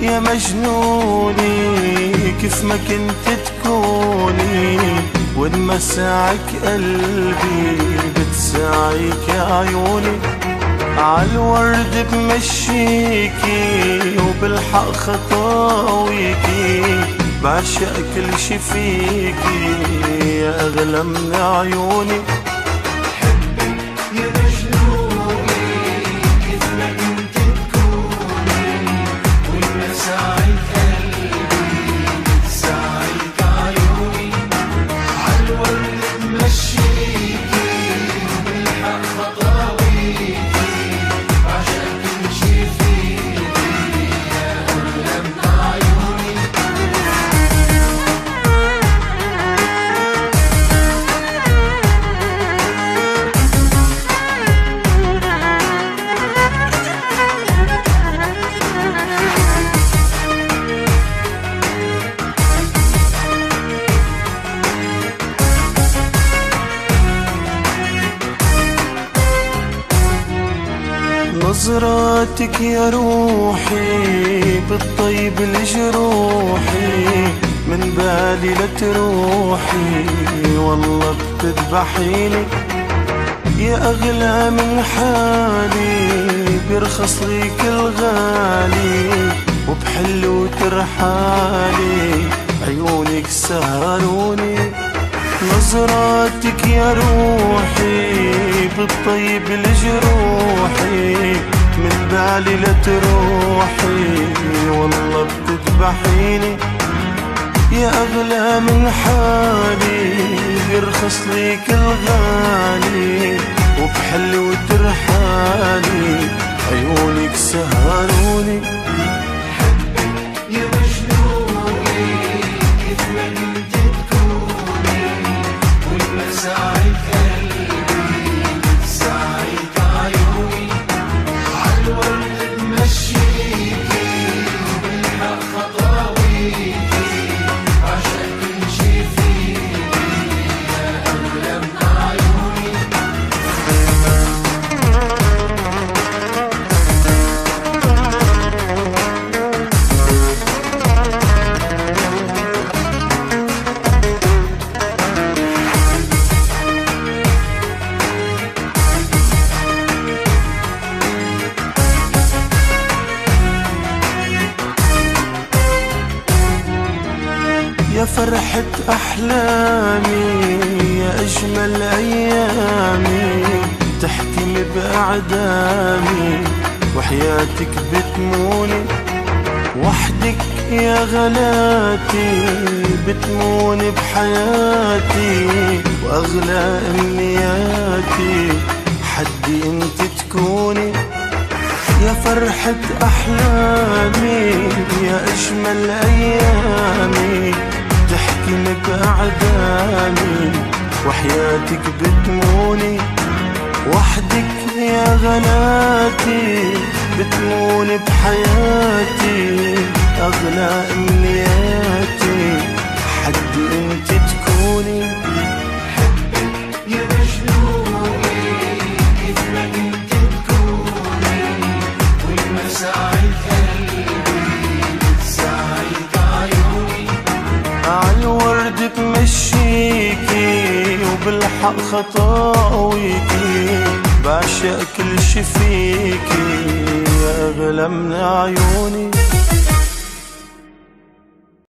يا مجنوني كيف ما كنت تكوني، وانمسعك قلبي بتساعيك يا عيوني. عالورد بمشيكي وبالحق خطاويكي، بعشق كل شي فيكي يا أغلى من عيوني. نظراتك يا روحي بالطيب الجروحي، من بالي لتروحي والله بتذبحيني. يا أغلى من حالي بيرخص لي كل غالي، وبحل وترحالي عيونك سهروني. نظراتك يا روحي بالطيب الجروحي، من بالي لتروحي والله بتذبحيني. يا أغلى من حالي بيرخص لي كل غالي، وبحل وترحالي عيونك سهروني. يا فرحة أحلامي يا أجمل أيامي، تحكمي بأعدامي وحياتك بتموني. وحدك يا غلاتي بتموني بحياتي، وأغلى أمنياتي حدي انت تكوني. يا فرحة أحلامي يا أجمل أيامي، تحكمي بأعدامي وحياتك بتموني. وحدك يا غلاتي بتموني بحياتي، أغلى أمنياتي حدي انت تكوني. عالورد بمشيكي وبالحق خطاويكي، بعشق كل شي فيكي يا أغلى من عيوني.